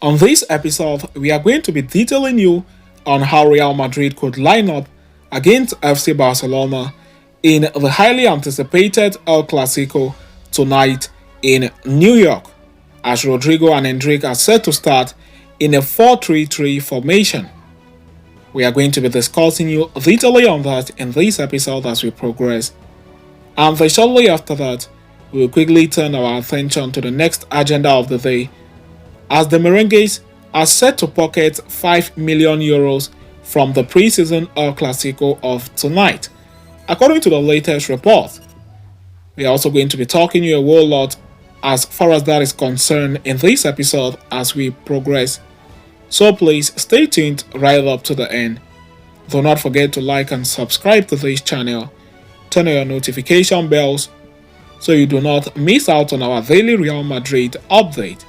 On this episode, we are going to be detailing you on how Real Madrid could line up against FC Barcelona in the highly anticipated El Clasico tonight in New York, as Rodrygo and Endrick are set to start in a 4-3-3 formation. We are going to be discussing you detailing on that in this episode as we progress. And then shortly after that, we will quickly turn our attention to the next agenda of the day, as the Merengues are set to pocket 5 million euros from the pre-season El Clasico of tonight, according to the latest report. We are also going to be talking you a whole lot as far as that is concerned in this episode as we progress. So please stay tuned right up to the end. Do not forget to like and subscribe to this channel. Turn on your notification bells so you do not miss out on our daily Real Madrid update.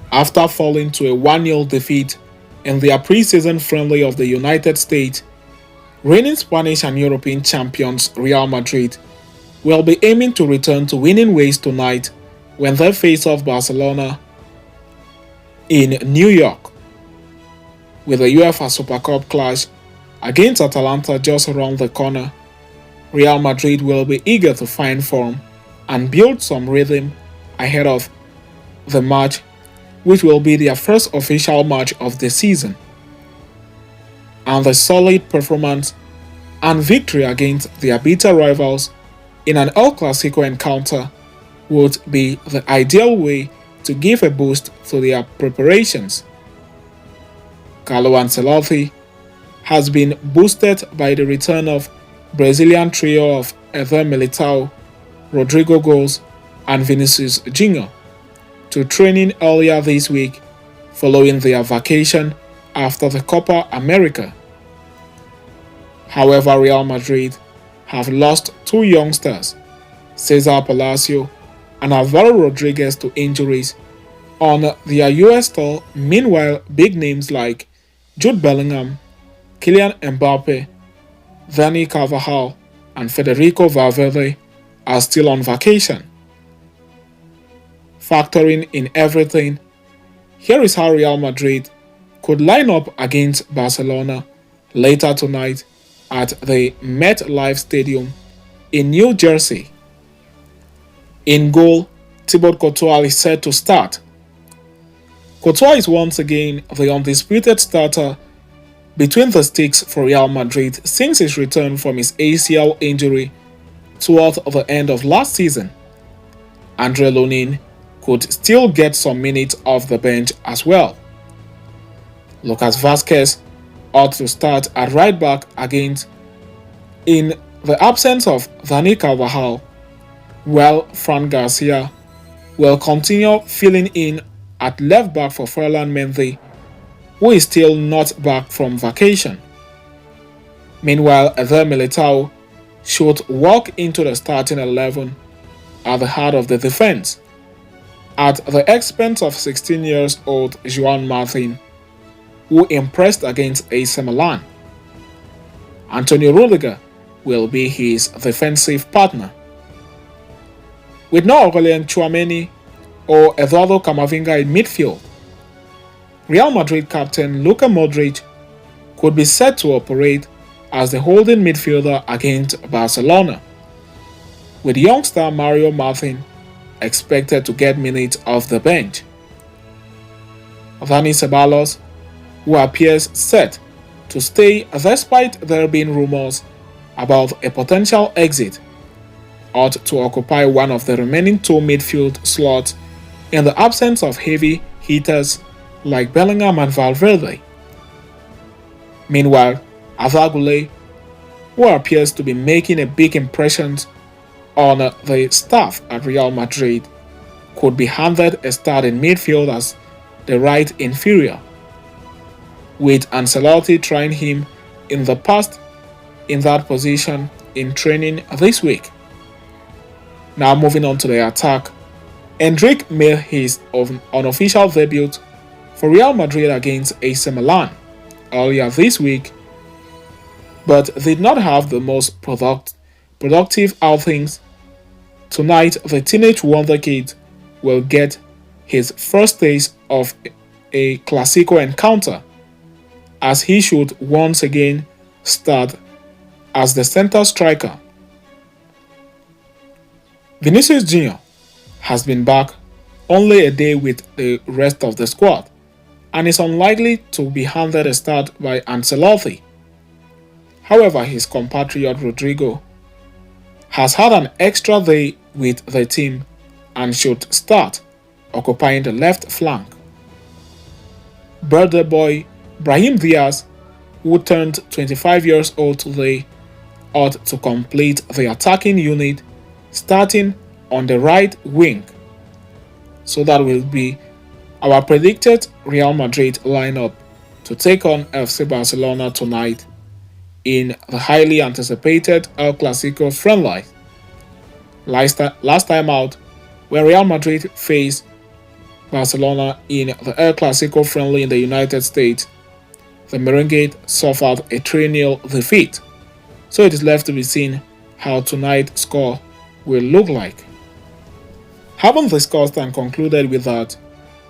After falling to a 1-0 defeat in their pre-season friendly of the United States, reigning Spanish and European champions Real Madrid will be aiming to return to winning ways tonight when they face off Barcelona in New York. With the UEFA Super Cup clash against Atalanta just around the corner, Real Madrid will be eager to find form and build some rhythm ahead of the match, which will be their first official match of the season. And the solid performance and victory against their bitter rivals in an El Clasico encounter would be the ideal way to give a boost to their preparations. Carlo Ancelotti has been boosted by the return of Brazilian trio of Eder Militao, Rodrygo Goes, and Vinicius Jr. to training earlier this week following their vacation after the Copa America. However, Real Madrid have lost two youngsters, Cesar Palacio and Alvaro Rodriguez, to injuries on their US tour. Meanwhile, big names like Jude Bellingham, Kylian Mbappe, Dani Carvajal, and Federico Valverde are still on vacation. Factoring in everything, here is how Real Madrid could line up against Barcelona later tonight at the MetLife Stadium in New Jersey. In goal, Thibaut Courtois is set to start. Courtois is once again the undisputed starter between the sticks for Real Madrid since his return from his ACL injury towards the end of last season. Andre Lunin could still get some minutes off the bench as well. Lucas Vazquez ought to start at right back against in the absence of Dani Carvajal, while Fran Garcia will continue filling in at left back for Ferland Mendy, who is still not back from vacation. Meanwhile, Eder Militao should walk into the starting 11 at the heart of the defense, at the expense of 16-year-old Joan Martin, who impressed against AC Milan. Antonio Rudiger will be his defensive partner. With no Aurelien Tchouameni or Eduardo Camavinga in midfield, Real Madrid captain Luka Modric could be set to operate as the holding midfielder against Barcelona, with youngster Mario Martin expected to get minutes off the bench. Dani Ceballos, who appears set to stay despite there being rumors about a potential exit, ought to occupy one of the remaining two midfield slots in the absence of heavy hitters like Bellingham and Valverde. Meanwhile, Arda Güler, who appears to be making a big impression on the staff at Real Madrid, could be handed a start in midfield as the right inferior, with Ancelotti trying him in the past in that position in training this week. Now moving on to the attack, Endrick made his unofficial debut for Real Madrid against AC Milan earlier this week, but did not have the most productive outings. Tonight, the teenage wonderkid will get his first taste of a Clasico encounter, as he should once again start as the center striker. Vinicius Jr. has been back only a day with the rest of the squad and is unlikely to be handed a start by Ancelotti. However, his compatriot Rodrygo has had an extra day with the team and should start occupying the left flank. Birthday boy Brahim Diaz, who turned 25 years old today, ought to complete the attacking unit starting on the right wing. So that will be our predicted Real Madrid lineup to take on FC Barcelona tonight in the highly anticipated El Clasico friendly. Last time out, when Real Madrid faced Barcelona in the El Clasico friendly in the United States, the Merengue suffered a 3-0 defeat. So it is left to be seen how tonight's score will look like. Having discussed and concluded with that,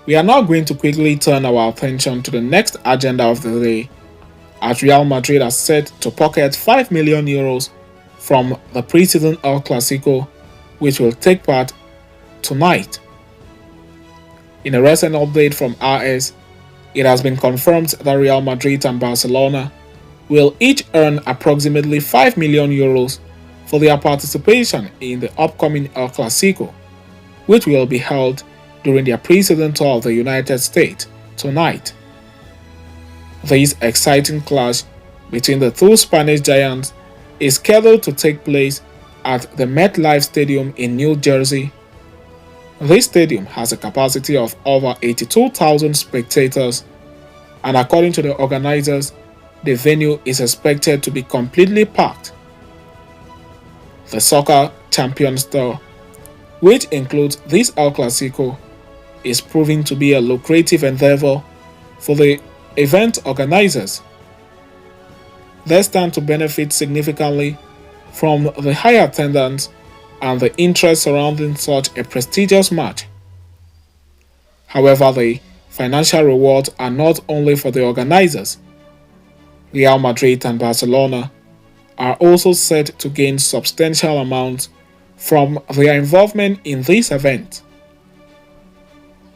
we are now going to quickly turn our attention to the next agenda of the day, as Real Madrid are set to pocket €5 million from the pre-season El Clasico, which will take part tonight. In a recent update from RS, it has been confirmed that Real Madrid and Barcelona will each earn approximately €5 million for their participation in the upcoming El Clasico, which will be held during their pre-season tour of the United States tonight. This exciting clash between the two Spanish giants is scheduled to take place at the MetLife Stadium in New Jersey. This stadium has a capacity of over 82,000 spectators, and according to the organizers, the venue is expected to be completely packed. The Soccer Champions Tour, which includes this El Clasico, is proving to be a lucrative endeavor for the event organizers. They stand to benefit significantly from the high attendance and the interest surrounding such a prestigious match. However, the financial rewards are not only for the organizers. Real Madrid and Barcelona are also set to gain substantial amounts from their involvement in this event.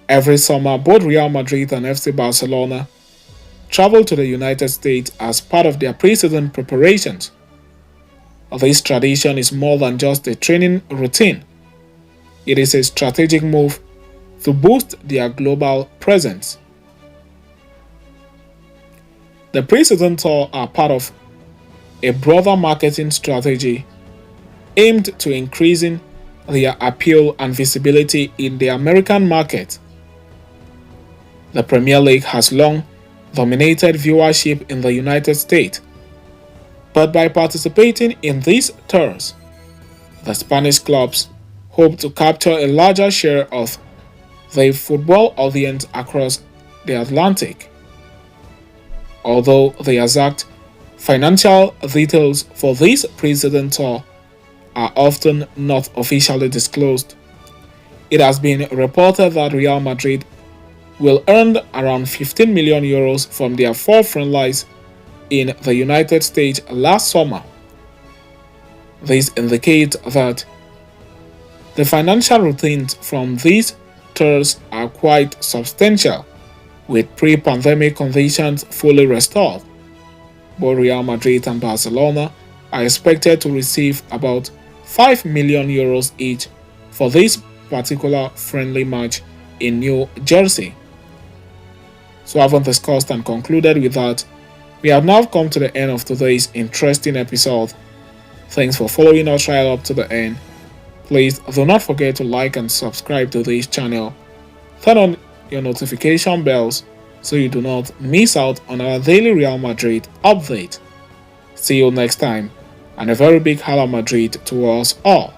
Every summer, both Real Madrid and FC Barcelona travel to the United States as part of their pre-season preparations. This tradition is more than just a training routine. It is a strategic move to boost their global presence. The pre-season tour are part of a broader marketing strategy aimed to increasing their appeal and visibility in the American market. The Premier League has long dominated viewership in the United States, but by participating in these tours, the Spanish clubs hope to capture a larger share of the football audience across the Atlantic. Although the exact financial details for this pre-season tour are often not officially disclosed, it has been reported that Real Madrid will earn around €15 million from their 4 friendlies in the United States last summer. This indicates that the financial returns from these tours are quite substantial, with pre-pandemic conditions fully restored. Both Real Madrid and Barcelona are expected to receive about €5 million each for this particular friendly match in New Jersey. So having discussed and concluded with that, we have now come to the end of today's interesting episode. Thanks for following us right up to the end. Please do not forget to like and subscribe to this channel. Turn on your notification bells so you do not miss out on our daily Real Madrid update. See you next time, and a very big Hala Madrid to us all.